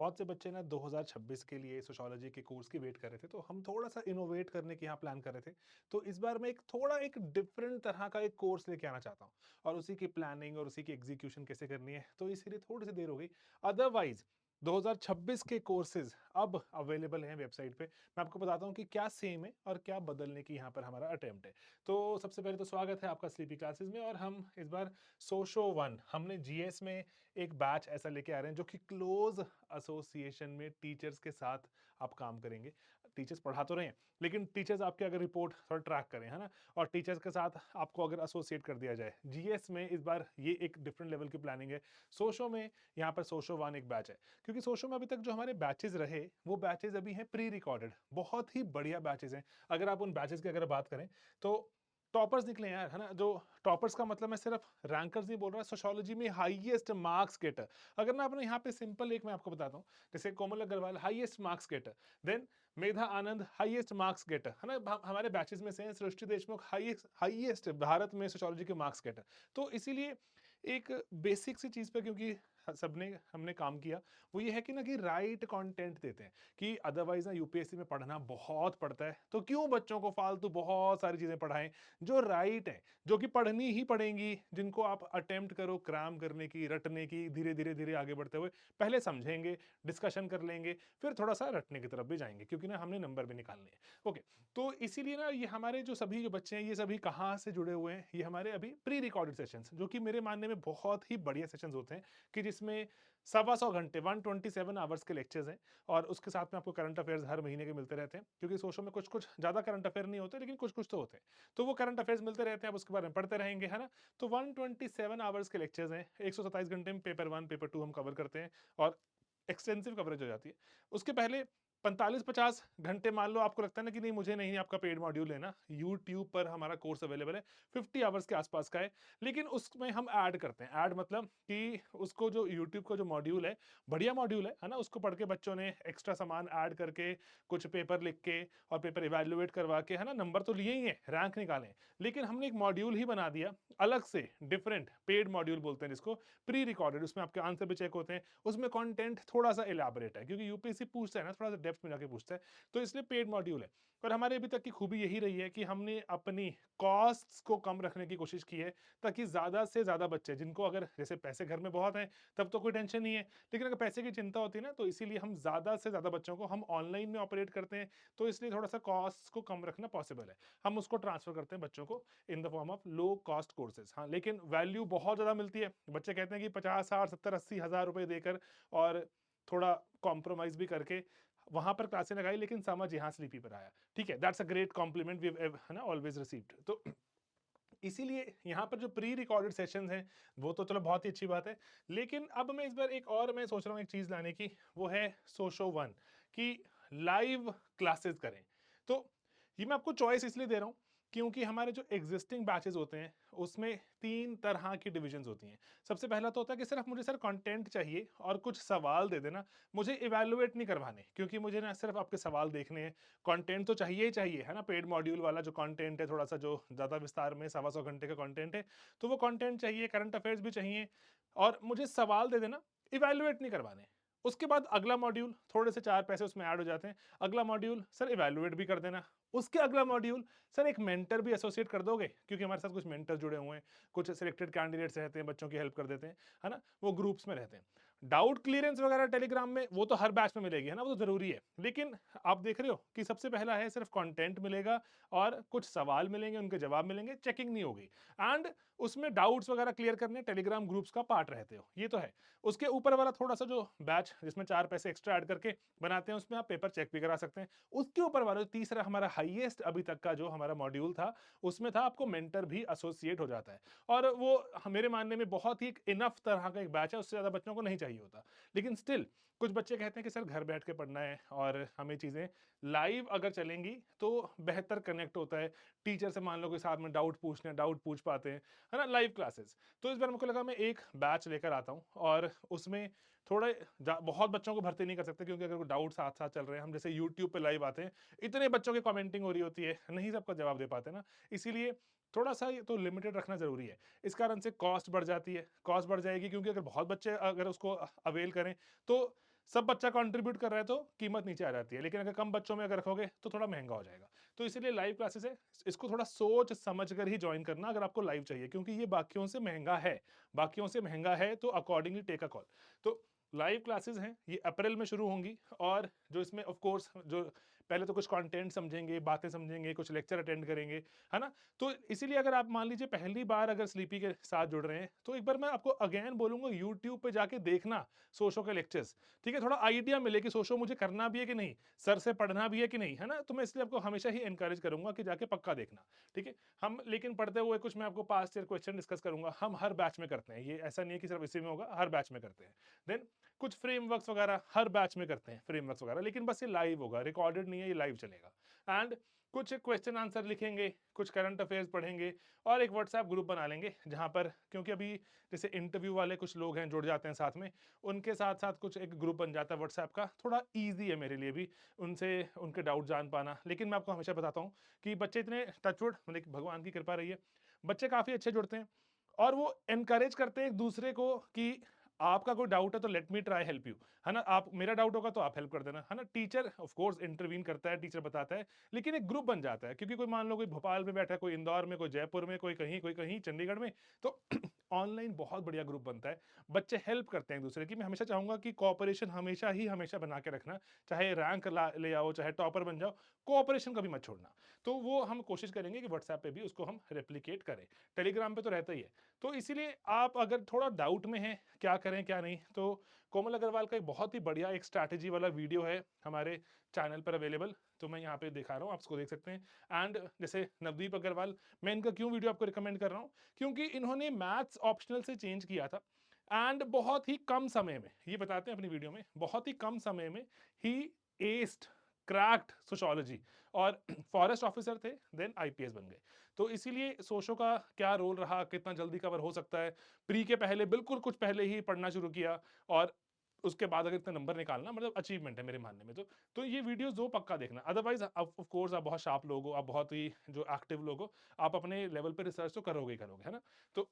बहुत से बच्चे ना 2026 के लिए सोशियोलॉजी के कोर्स की वेट कर रहे थे, तो हम थोड़ा-सा इनोवेट करने की यहाँ प्लान कर रहे थे। तो इस बार मैं एक डिफरेंट तरह का एक कोर्स लेके आना चाहता हूँ और उसी की प्लानिंग और उसी की एग्जीक्यूशन कैसे करनी है, तो इसीलिए थोड़ी-सी देर हो गई। अदरवाइज़ 2026 के कोर्सेज़ अब अवेलेबल हैं वेबसाइट पे। मैं आपको बताता हूँ कि क्या सेम है और क्या बदलने की यहाँ पर हमारा अटेम्प्ट है। तो सबसे पहले तो स्वागत है आपका स्लीपी क्लासेस में और हम इस बार सोशो वन हमने जीएस में एक बैच ऐसा लेके आ रहे हैं जो कि क्लोज एसोसिएशन में टीचर्स के साथ आप काम करेंगे। टीचर्स पढ़ा तो रहे हैं, लेकिन टीचर्स आपके अगर रिपोर्ट थोड़ा ट्रैक करें, है ना? और टीचर्स के साथ आपको अगर एसोसिएट कर दिया जाए। जीएस में इस बार ये एक डिफरेंट लेवल की प्लानिंग है। सोशो में यहाँ पर सोशो वन एक बैच है, क्योंकि सोशो में अभी तक जो हमारे बैचेज़ रहे, वो बैचेज़ अभी हैं प्री रिकॉर्डेड। बहुत ही बढ़िया बैचेज़ हैं। अगर आप उन बैचेज़ की अगर बात करें, तो टॉपर्स निकले हैं यार, है ना? जो टॉपर्स का मतलब मैं सिर्फ रैंकर्स नहीं बोल रहा, सोशियोलॉजी में हाईएस्ट मार्क्स गेटर। अगर ना आपने यहाँ पे सिंपल एक मैं आपको बताता हूँ, जैसे Komal Agarwal highest marks getter, then Medha Anand highest marks getter, है ना? हमारे बैचेस में से हैं सृष्टि देशमुख हाईएस्ट हाईएस्ट भारत में सोशियोलॉजी के मार्क्स गेटर। तो इसीलिए एक बेसिक सी चीज़ पे क्योंकि सबने हमने काम किया, वो ये है कि ना कि राइट कंटेंट देते हैं, कि अदरवाइज़ ना यूपीएससी में पढ़ना बहुत पड़ता है, तो क्यों बच्चों को फालतू बहुत सारी चीज़ें पढ़ाएँ जो राइट है, जो कि पढ़नी ही पड़ेंगी, जिनको आप अटेम्प्ट करो क्रैम करने की, रटने की, धीरे-धीरे आगे बढ़ते हुए, पहले समझेंगे, डिस्कशन कर लेंगे, फिर थोड़ा-सा रटने की तरफ भी जाएँगे क्योंकि ना हमने नंबर भी निकालने हैं। ओके, तो इसीलिए ना ये हमारे जो सभी जो बच्चे हैं, ये सभी कहाँ से जुड़े हुए हैं, ये हमारे अभी प्री रिकॉर्डेड सेशंस, जो कि मेरे मानने में बहुत ही बढ़िया सेशंस होते हैं, कि जिसमें सवा सौ घंटे 127 आवर्स के लेक्चर्स हैं और उसके साथ में आपको करंट अफेयर्स हर महीने के मिलते रहते हैं, क्योंकि सोशो में कुछ-कुछ ज़्यादा करंट अफेयर नहीं होते, लेकिन कुछ-कुछ तो होते हैं। तो वो करंट अफेयर्स मिलते रहते हैं, आप उसके बारे में पढ़ते रहेंगे, है ना? तो 127 आवर्स के लेक्चर्स हैं, 127 घंटे में पेपर 1, पेपर 2 हम कवर करते हैं और एक्सटेंसिव कवरेज हो जाती है। उसके पहले 45-50 घंटे मान लो आपको लगता है ना कि नहीं मुझे नहीं आपका पेड मॉड्यूल लेना, यूट्यूब पर हमारा कोर्स अवेलेबल है, 50 आवर्स के आसपास का है, लेकिन उसमें हम ऐड करते हैं। ऐड मतलब कि उसको जो यूट्यूब का जो मॉड्यूल है, बढ़िया मॉड्यूल है ना? उसको पढ़ के बच्चों ने एक्स्ट्रा सामान ऐड करके, कुछ पेपर लिख के और पेपर इवैल्यूएट करवा के, है ना? नंबर तो लिए ही हैं, रैंक निकाले हैं, लेकिन हमने एक मॉड्यूल ही बना दिया, अलग से डिफरेंट पेड मॉड्यूल बोलते हैं जिसको, प्री रिकॉर्डेड, उसमें आपके आंसर भी चेक होते हैं, उसमें कंटेंट थोड़ा-सा इलैबोरेट है, क्योंकि यूपीएससी पूछता है ना, थोड़ा-सा डेप्थ में जाके पूछता है, तो इसलिए पेड मॉड्यूल है। और हमारे अभी तक की खूबी यही रही है कि हमने अपनी कॉस्ट्स को कम रखने की कोशिश की है, ताकि ज़्यादा से ज़्यादा बच्चे जिनको अगर जैसे पैसे घर में बहुत हैं, तब तो कोई टेंशन नहीं है, लेकिन अगर पैसे की चिंता होती है ना, तो इसीलिए हम ज़्यादा से ज़्यादा बच्चों को हम ऑनलाइन में ऑपरेट करते हैं, तो इसलिए थोड़ा-सा कॉस्ट को कम रखना पॉसिबल है। हम उसको ट्रांसफ़र करते हैं बच्चों को in the form of low cost courses. हाँ, लेकिन वैल्यू बहुत ज़्यादा मिलती है। बच्चे कहते हैं कि 50, 60, 70, 80 हज़ार रुपए देकर और थोड़ा कॉम्प्रोमाइज़ भी करके वहाँ पर क्लासें लगाई, लेकिन समझ यहाँ स्लीपी पर आया। ठीक है, that's a great compliment we have है ना ऑलवेज़ रिसीव्ड। तो इसीलिए यहाँ पर जो प्री रिकॉर्डेड सेशंस हैं, वो तो चलो बहुत ही अच्छी बात है। लेकिन अब मैं इस बार एक और मैं सोच रहा हूँ एक चीज़ लाने की, वो है सोशो वन, कि लाइव क्लासेस करें। तो ये मैं आपको चॉइस इसलिए दे रहा हूँ, क्योंकि हमारे जो एग्जिस्टिंग बैचेज़ होते हैं, उसमें 3 तरह की डिविजन्स होती हैं। सबसे पहला तो होता है कि सिर्फ़ मुझे सर कंटेंट चाहिए और कुछ सवाल दे देना, मुझे इवैल्यूएट नहीं करवाने, क्योंकि मुझे ना सिर्फ़ आपके सवाल देखने हैं, कंटेंट तो चाहिए ही चाहिए, है ना? पेड मॉड्यूल वाला जो कंटेंट है, थोड़ा-सा जो ज़्यादा विस्तार में सवा सौ घंटे का कंटेंट है, तो वो कंटेंट चाहिए, करंट अफेयर्स भी चाहिए और मुझे सवाल दे देना, इवैल्यूएट नहीं करवाने। उसके बाद अगला मॉड्यूल, थोड़े से 4 पैसे उसमें ऐड हो जाते हैं। अगला मॉड्यूल सर इवैल्यूएट भी कर देना। उसके अगला मॉड्यूल सर एक मेंटर भी एसोसिएट कर दोगे? क्योंकि हमारे साथ कुछ मेंटर जुड़े हुए हैं, कुछ सिलेक्टेड कैंडिडेट्स रहते हैं, बच्चों की हेल्प कर देते हैं, है ना? वो ग्रुप्स में रहते हैं। डाउट क्लियरेंस वगैरह टेलीग्राम में वो तो हर बैच में मिलेगी, है ना? वो तो ज़रूरी है। लेकिन आप देख रहे हो कि सबसे पहला है सिर्फ कंटेंट मिलेगा और कुछ सवाल मिलेंगे, उनके जवाब मिलेंगे, चेकिंग नहीं होगी एंड उसमें डाउट्स वगैरह क्लियर करने टेलीग्राम ग्रुप्स का पार्ट रहते हो, ये तो है। उसके ऊपर वाला थोड़ा-सा जो बैच जिसमें 4 पैसे एक्स्ट्रा ऐड करके बनाते हैं, उसमें आप पेपर चेक भी करा सकते हैं। उसके ऊपर वाला जो तीसरा हमारा हाईएस्ट अभी तक का जो हमारा मॉड्यूल था, उसमें था आपको मेंटर भी एसोसिएट हो जाता है और वो मेरे मानने में बहुत ही इनफ तरह का एक बैच है, उससे ज़्यादा बच्चों को नहीं चाहिए होता। लेकिन स्टिल कुछ बच्चे कहते हैं कि सर घर बैठ के पढ़ना है और हमें चीज़ें लाइव अगर चलेंगी तो बेहतर कनेक्ट होता है। टीचर से मान लो कोई साथ में डाउट पूछने हैं, डाउट पूछ पाते हैं, है ना? Live classes. तो इस बार मेरे को लगा मैं एक बैच लेकर आता हूँ और उसमें थोड़े बहुत बच्चों को भर्ती नहीं कर सकते, क्योंकि अगर डाउट साथ-साथ चल रहे हैं, हम जैसे यूट्यूब पे लाइव आते हैं, इतने बच्चों की कमेंटिंग हो रही होती है, नहीं सबका जवाब दे पाते ना, इसीलिए थोड़ा-सा ये तो लिमिटेड रखना ज़रूरी है। इस कारण से कॉस्ट बढ़ जाती है, कॉस्ट बढ़ जाएगी क्योंकि अगर बहुत बच्चे अगर उसको अवेल करें, तो सब बच्चा कंट्रीब्यूट कर रहा है तो कीमत नीचे आ जाती है, लेकिन अगर कम बच्चों में अगर रखोगे तो थोड़ा महंगा हो जाएगा। तो इसीलिए लाइव क्लासेस है, इसको थोड़ा सोच समझ कर ही ज्वाइन करना अगर आपको लाइव चाहिए, क्योंकि ये बाकियों से महंगा है। बाकियों से महंगा है तो अकॉर्डिंगली टेक अ कॉल। तो लाइव क्लासेस हैं, ये अप्रैल में शुरू होंगी, और जो इसमें ऑफ कोर्स जो पहले तो कुछ कंटेंट समझेंगे, बातें समझेंगे, कुछ लेक्चर अटेंड करेंगे, है ना? तो इसीलिए अगर आप मान लीजिए पहली बार अगर स्लीपी के साथ जुड़ रहे हैं, तो एक बार मैं आपको अगेन बोलूँगा यूट्यूब पे जाके देखना सोशो के लेक्चर्स, ठीक है? थोड़ा आइडिया मिले कि सोशो मुझे करना भी है कि नहीं, सर से पढ़ना भी है कि नहीं, है ना? तो मैं इसलिए आपको हमेशा ही एनकरेज करूँगा कि जाके पक्का देखना, ठीक है? हम लेकिन पढ़ते हुए कुछ मैं आपको पास्ट ईयर क्वेश्चन डिस्कस करूँगा, हम हर बैच में करते हैं, ये ऐसा नहीं है कि सिर्फ इसी में होगा, हर बैच में करते हैं। देन कुछ फ्रेमवर्क्स वगैरह हर बैच में करते हैं, फ्रेमवर्क्स वगैरह, लेकिन बस ये लाइव होगा, रिकॉर्डेड नहीं है, ये लाइव चलेगा। एंड कुछ क्वेश्चन आंसर लिखेंगे, कुछ करंट अफेयर्स पढ़ेंगे, और एक व्हाट्सएप ग्रुप बना लेंगे जहां पर, क्योंकि अभी जैसे इंटरव्यू वाले कुछ लोग हैं जुड़ जाते हैं साथ में, उनके साथ साथ कुछ एक ग्रुप बन जाता है व्हाट्सएप का, थोड़ा ईजी है मेरे लिए भी उनसे उनके डाउट जान पाना। लेकिन मैं आपको हमेशा बताता हूँ कि बच्चे इतने टचवुड, मतलब भगवान की कृपा रही है, बच्चे काफ़ी अच्छे जुड़ते हैं, और वो एनकरेज करते हैं एक दूसरे को कि आपका कोई डाउट है तो let me try help you, है ना? आप, मेरा डाउट होगा तो आप हेल्प कर देना, है ना? टीचर ऑफ कोर्स इंटरवीन करता है, टीचर बताता है, लेकिन एक ग्रुप बन जाता है, क्योंकि कोई मान लो कोई भोपाल में बैठा है, कोई इंदौर में, कोई जयपुर में, कोई कहीं चंडीगढ़ में, तो ऑनलाइन बहुत बढ़िया ग्रुप बनता है, बच्चे हेल्प करते हैं एक दूसरे की। मैं हमेशा चाहूंगा कि कोऑपरेशन हमेशा बना के रखना, चाहे रैंक ले आओ, चाहे टॉपर बन जाओ, कोऑपरेशन कभी मत छोड़ना। तो वो हम कोशिश करेंगे कि व्हाट्सएप पे भी उसको हम रेप्लिकेट करें, टेलीग्राम पे तो रहता ही है। तो इसीलिए आप अगर थोड़ा डाउट में हैं क्या करें क्या नहीं, तो कोमल अग्रवाल का एक बहुत ही बढ़िया एक स्ट्रैटेजी वाला वीडियो है हमारे चैनल पर अवेलेबल, तो मैं यहाँ पे दिखा रहा हूँ, आप उसको देख सकते हैं। एंड जैसे नवदीप अग्रवाल, मैं इनका क्यों वीडियो आपको रिकमेंड कर रहा हूँ, क्योंकि इन्होंने मैथ्स ऑप्शनल से चेंज किया था, एंड बहुत ही कम समय में, ये बताते हैं अपनी वीडियो में, बहुत ही कम समय में ही एस्ड क्रैक्ड सोशियोलॉजी, और फॉरेस्ट ऑफिसर थे, देन आईपीएस बन गए। तो इसीलिए सोशो का क्या रोल रहा, कितना जल्दी कवर हो सकता है, प्री के पहले बिल्कुल कुछ पहले ही पढ़ना शुरू किया, और उसके बाद अगर इतना नंबर निकालना मतलब अचीवमेंट है मेरे मानने में। तो ये वीडियोस दो पक्का देखना, अदरवाइज ऑफ कोर्स आप बहुत शार्प लोग हो, आप बहुत ही जो एक्टिव लोग हो, आप अपने लेवल पे रिसर्च तो करोगे ही करोगे, है ना? तो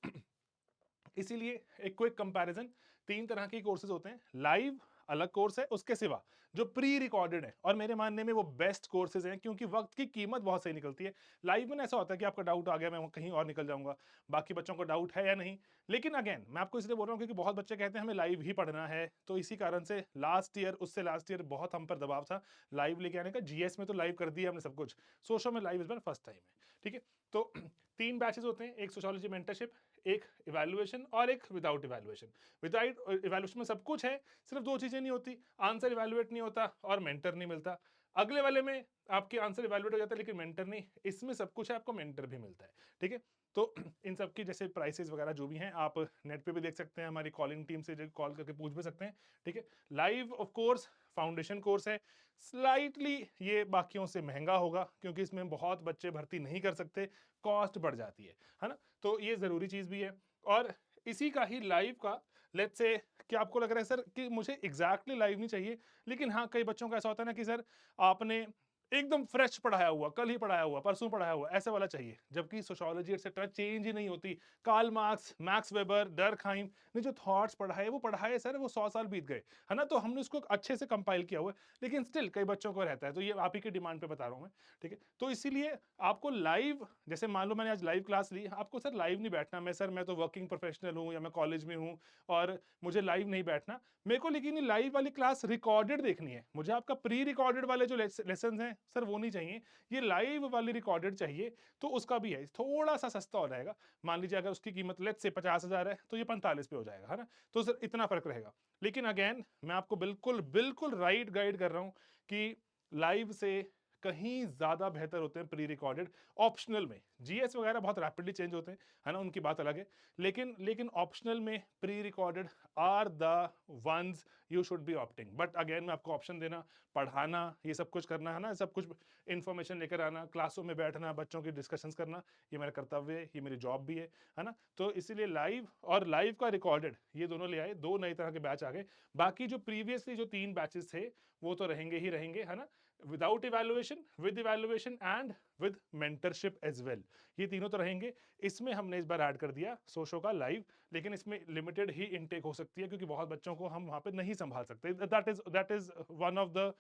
इसीलिए एक क्विक कंपैरिजन, तीन तरह के कोर्सेज होते हैं, लाइव अलग कोर्स है, उसके सिवा जो प्री रिकॉर्डेड है, और मेरे मानने में वो बेस्ट कोर्सेज हैं, क्योंकि वक्त की कीमत बहुत सही निकलती है। लाइव में ऐसा होता है कि आपका डाउट आ गया, मैं कहीं और निकल जाऊंगा, बाकी बच्चों को डाउट है या नहीं। लेकिन अगेन मैं आपको इसलिए बोल रहा हूँ क्योंकि बहुत बच्चे कहते हैं हमें लाइव ही पढ़ना है, तो इसी कारण से लास्ट ईयर, उससे लास्ट ईयर बहुत हम पर दबाव था लाइव लेके आने का। जीएस में तो लाइव कर दिया हमने सब कुछ, सोशल में लाइव इस बार फर्स्ट टाइम है, ठीक है? तो तीन बैचेस होते हैं, एक सोशियोलॉजी मेंटरशिप, एक इवैल्यूएशन, और एक विदाउट इवैल्यूएशन। विदाउट इवैल्यूएशन में सब कुछ है, सिर्फ दो चीजें नहीं होती, आंसर इवैल्यूएट नहीं होता और मेंटर नहीं मिलता। अगले वाले में आपके आंसर इवैल्यूएट हो जाता है लेकिन मेंटर नहीं, इसमें सब कुछ है, आपको मेंटर भी मिलता है, ठीक है? तो इन सब की जैसे प्राइसेस वगैरह जो भी हैं आप नेट पे भी देख सकते हैं, हमारी कॉलिंग टीम से जो कॉल करके पूछ भी सकते हैं, ठीक है? Live of course foundation course है, स्लाइटली ये बाकियों से महंगा होगा क्योंकि इसमें बहुत बच्चे भर्ती नहीं कर सकते, कॉस्ट बढ़ जाती है ना? तो ये जरूरी चीज भी है। और इसी का ही लाइव का, लेट्स से कि आपको लग रहा है सर कि मुझे एग्जैक्टली लाइव नहीं चाहिए, लेकिन हाँ कई बच्चों का ऐसा होता है ना कि सर आपने एकदम फ्रेश पढ़ाया हुआ, कल ही पढ़ाया हुआ, परसों पढ़ाया हुआ, ऐसा वाला चाहिए, जबकि सोशियोलॉजी एक्सेट्रा चेंज ही नहीं होती। Karl Marx, Max Weber, Durkheim ने जो थॉट्स पढ़ाए वो पढ़ाए सर, वो 100 साल बीत गए, है ना? तो हमने उसको अच्छे से कंपाइल किया हुआ है, लेकिन स्टिल कई बच्चों को रहता है, तो ये आप ही की डिमांड पे बता रहा हूं मैं, ठीक है? तो इसीलिए आपको लाइव, जैसे मान लो मैंने आज लाइव क्लास ली, आपको सर लाइव नहीं बैठना, मैं सर मैं तो वर्किंग प्रोफेशनल हूँ या मैं कॉलेज में हूँ और मुझे लाइव नहीं बैठना मेरे को, लेकिन ये लाइव वाली क्लास रिकॉर्डेड देखनी है मुझे, आपका प्री रिकॉर्डेड वाले जो लेसन हैं सर वो नहीं चाहिए, ये लाइव वाली रिकॉर्डेड चाहिए। तो उसका भी है, थोड़ा सा सस्ता हो जाएगा, मान लीजिए अगर उसकी कीमत लेट से 50,000 है तो ये 45 पे हो जाएगा, है ना? तो सर इतना फर्क रहेगा। लेकिन अगेन मैं आपको बिल्कुल बिल्कुल राइट गाइड कर रहा हूं कि लाइव से कहीं ज्यादा बेहतर होते हैं प्री रिकॉर्डेड, ऑप्शनल में। जीएस वगैरह बहुत रैपिडली चेंज होते हैं, है ना, उनकी बात अलग है, लेकिन ऑप्शनल में pre recorded are the ones you should be opting. But again मैं आपको ऑप्शन देना, पढ़ाना, ये सब कुछ करना, है ना, सब कुछ इन्फॉर्मेशन लेकर आना, क्लासों में बैठना, बच्चों की डिस्कशंस करना, ये मेरा कर्तव्य है, ये मेरी जॉब भी है ना? तो इसीलिए लाइव और लाइव का रिकॉर्डेड ये दोनों ले आए, दो नए तरह के बैच आ गए। बाकी जो प्रीवियसली जो तीन बैचेस थे वो तो रहेंगे ही रहेंगे, है ना? Without evaluation, with evaluation and with mentorship as well. ये तीनों तो रहेंगे। इसमें हमने इस बार ऐड कर दिया सोशो का लाइव, लेकिन इसमें लिमिटेड ही इनटेक हो सकती है क्योंकि बहुत बच्चों को हम वहां पे नहीं संभाल सकते। That is one of the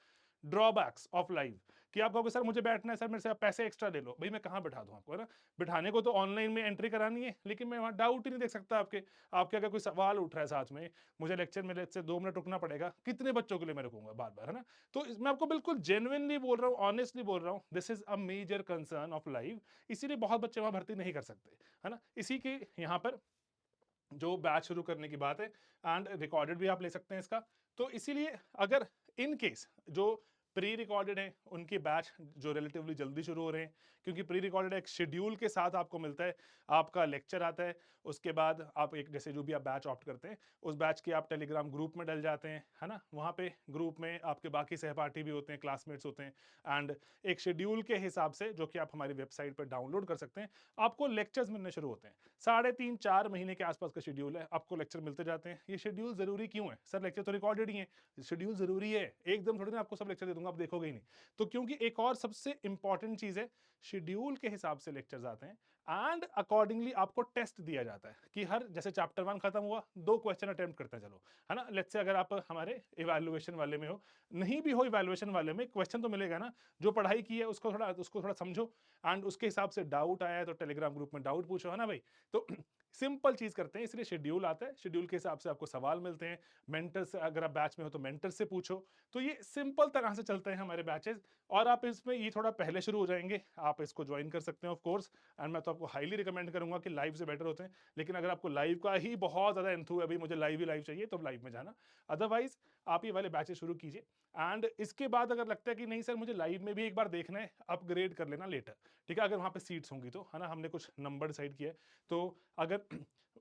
drawbacks of live, कि आप कहोगे सर मुझे बैठना है, सर मेरे से आप पैसे एक्स्ट्रा ले लो। भाई मैं कहाँ बैठा दूं आपको, है ना? बिठाने को तो ऑनलाइन में एंट्री करानी है, लेकिन मैं वहां डाउट ही नहीं देख सकता आपके। आपके अगर कोई सवाल उठ रहा है साथ में, मुझे लेक्चर में से 2 मिनट रुकना पड़ेगा, कितने बच्चों के लिए मैं रुकूंगा बार बार, है ना? तो मैं आपको बिल्कुल जेन्युइनली बोल रहा हूँ, ऑनेस्टली बोल रहा हूँ, this is a major concern of live. इसीलिए बहुत बच्चे वहां भर्ती नहीं कर सकते, है ना? इसी के यहाँ पर जो बैच शुरू करने की बात है, एंड रिकॉर्डेड भी आप ले सकते हैं इसका। तो इसीलिए अगर इन केस जो प्री रिकॉर्डेड है उनके बैच जो रिलेटिवली जल्दी शुरू हो रहे हैं, क्योंकि प्री रिकॉर्डेड एक शेड्यूल के साथ आपको मिलता है, आपका लेक्चर आता है, उसके बाद आप एक जैसे जो भी आप बैच ऑप्ट करते हैं उस बैच के आप टेलीग्राम ग्रुप में डल जाते हैं, है ना? वहाँ पे ग्रुप में आपके बाकी सहपाठी भी होते हैं, क्लासमेट्स होते हैं, एंड एक शेड्यूल के हिसाब से जो कि आप हमारी वेबसाइट पर डाउनलोड कर सकते हैं, आपको लेक्चर्स मिलने शुरू होते हैं। 3.5-4 महीने के आसपास का शेड्यूल है, आपको लेक्चर मिलते जाते हैं। ये शेड्यूल जरूरी क्यों है सर? लेक्चर तो रिकॉर्डेड ही है, शेड्यूल जरूरी है। एकदम थोड़ी ना आपको सब लेक्चर दे दूंगा, आप देखोगे ही नहीं। तो क्योंकि एक और सबसे इंपॉर्टेंट चीज है, शेड्यूल के हिसाब से लेक्चर्स आते हैं एंड अकॉर्डिंगली आपको टेस्ट दिया जाता है कि हर जैसे चैप्टर 1 खत्म हुआ, 2 क्वेश्चन अटेम्प्ट करते हैं, चलो, है ना? लेट्स से अगर आप हमारे इवैल्यूएशन वाले में हो, नहीं भी हो इवैल्यूएशन वाले में, क्वेश्चन तो मिलेगा ना। जो पढ़ाई की है उसको थोड़ा समझो, एंड उसके हिसाब से डाउट आया है तो टेलीग्राम ग्रुप में डाउट पूछो, है ना भाई? तो सिंपल चीज करते हैं, इसलिए शेड्यूल आता है, शेड्यूल के हिसाब से आपको सवाल मिलते हैं। मेंटर से अगर आप बैच में हो तो मेंटर से पूछो। तो ये सिंपल तरह से चलते हैं हमारे बैचेस, और आप इसमें ये थोड़ा पहले शुरू हो जाएंगे, आप इसको ज्वाइन कर सकते हैं ऑफ कोर्स। एंड मैं तो आपको हाईली रिकमेंड करूंगा कि लाइव से बेटर होते हैं, लेकिन अगर आपको लाइव का ही बहुत ज्यादा एंथू है, अभी मुझे लाइव ही लाइव चाहिए, तो लाइव में जाना। अदरवाइज आप ये वाले बैचेस शुरू कीजिए, एंड इसके बाद अगर लगता है कि नहीं सर मुझे लाइव में भी एक बार देखना है, अपग्रेड कर लेना लेटर, ठीक है? अगर वहां पे सीट्स होंगी तो, है ना? हमने कुछ नंबर डिसाइड किया है, तो अगर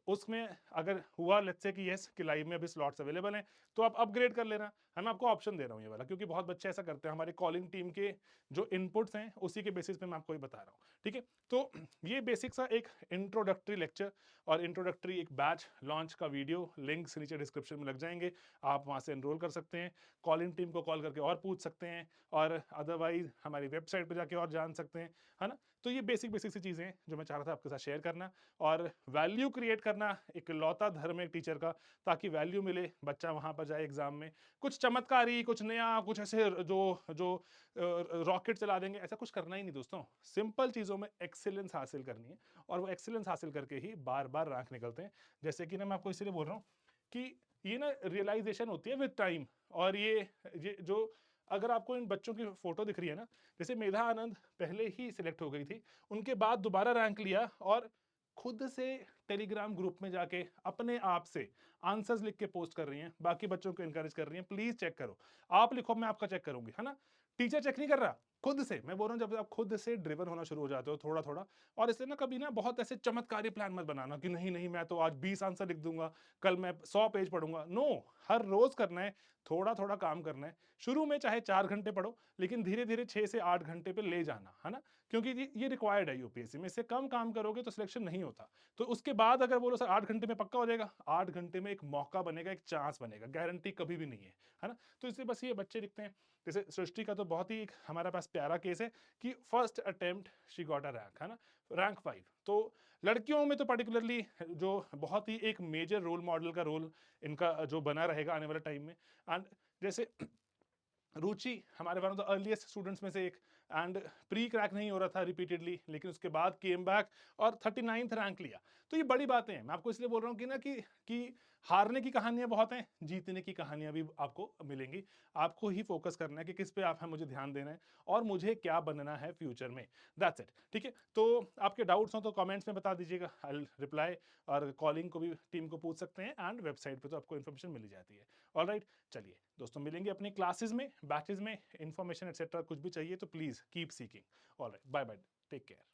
उसमें अगर हुआ लेट्स से कि यस कि लाइव में अभी स्लॉट्स अवेलेबल हैं, तो आप अपग्रेड कर लेना, है। मैं आपको ऑप्शन दे रहा हूँ ये वाला, क्योंकि बहुत बच्चे ऐसा करते हैं। हमारे कॉलिंग टीम के जो इनपुट्स हैं उसी के बेसिस पे मैं आपको ये बता रहा हूँ, ठीक है? तो ये बेसिक सा एक इंट्रोडक्टरी लेक्चर और इंट्रोडक्टरी एक बैच लॉन्च का वीडियो, लिंक्स नीचे डिस्क्रिप्शन में लग जाएंगे, आप वहां से एनरोल कर सकते हैं, कॉलिंग टीम को कॉल करके और पूछ सकते हैं, और अदरवाइज हमारी वेबसाइट पर जाके और जान सकते हैं, है ना? तो ये बेसिक बेसिक सी चीजें हैं जो मैं चाह रहा था आपके साथ शेयर करना, और वैल्यू क्रिएट करना एक लौता धर्म है एक टीचर का, ताकि वैल्यू मिले, बच्चा वहां पर जाए एग्जाम में कुछ चमत्कारी, कुछ नया, कुछ ऐसे जो जो रॉकेट चला देंगे, ऐसा कुछ करना ही नहीं दोस्तों। सिंपल चीजों में एक्सीलेंस हासिल करनी है, और वो एक्सीलेंस हासिल करके ही बार बार रैंक निकलते हैं। जैसे कि ना मैं आपको इसलिए बोल रहा हूँ कि ये ना रियलाइजेशन होती है विद टाइम, और ये जो अगर आपको इन बच्चों की फोटो दिख रही है ना, जैसे मेधा आनंद पहले ही सिलेक्ट हो गई थी, उनके बाद दोबारा रैंक लिया, और खुद से टेलीग्राम ग्रुप में जाके अपने आप से आंसर्स लिख के पोस्ट कर रही हैं, बाकी बच्चों को इनकरेज कर रही हैं, प्लीज चेक करो। आप लिखो, मैं आपका चेक करूंगी, है ना? टीचर चेक नहीं कर रहा, खुद से। मैं बोल रहा हूँ जब आप खुद से ड्रिवन होना शुरू हो जाते हो थोड़ा थोड़ा, और इसलिए ना कभी ना बहुत ऐसे चमत्कारी प्लान मत बनाना कि नहीं नहीं मैं तो आज 20 आंसर लिख दूंगा, कल मैं 100 पेज पढ़ूंगा। नो, हर रोज करना है, थोड़ा थोड़ा काम करना है। शुरू में चाहे 4 घंटे पढ़ो, लेकिन धीरे धीरे 6 से 8 घंटे पे ले जाना, है ना? क्योंकि ये रिक्वायर्ड है यूपीएससी में, इससे कम काम करोगे तो सिलेक्शन नहीं होता। तो उसके बाद अगर बोलो सर 8 घंटे में पक्का हो जाएगा, 8 घंटे में एक मौका बनेगा, एक चांस बनेगा, गारंटी कभी भी नहीं है ना? तो इसलिए बस ये बच्चे दिखते हैं। जैसे सृष्टि का तो बहुत ही हमारे पास प्यारा केस है कि first attempt she got a rank, है ना? रैंक 5। तो लड़कियों में तो पर्टिकुलरली जो बहुत ही एक मेजर रोल मॉडल का रोल इनका जो बना रहेगा आने वाले टाइम में। एंड जैसे रुचि हमारे one of the earliest students में से एक, एंड प्री क्रैक नहीं हो रहा था रिपीटेडली, लेकिन उसके बाद केम बैक और 39th रैंक लिया। तो ये बड़ी बातें हैं। मैं आपको इसलिए बोल रहा हूँ कि ना कि हारने की कहानियां बहुत हैं, जीतने की कहानियां भी आपको मिलेंगी। आपको ही फोकस करना है कि किस पे आप है, मुझे ध्यान देना है, और मुझे क्या बनना है फ्यूचर में। दैट्स इट, ठीक है? तो आपके डाउट्स हो तो कमेंट्स में बता दीजिएगा, आई विल रिप्लाई, और कॉलिंग को भी टीम को पूछ सकते हैं, एंड वेबसाइट पे तो आपको इन्फॉर्मेशन मिल जाती है। ऑलराइट, चलिए दोस्तों, मिलेंगे अपनी क्लासेस में, बैचेस में, इंफॉर्मेशन एक्सेट्रा कुछ भी चाहिए तो please keep seeking. Alright, bye bye, take care.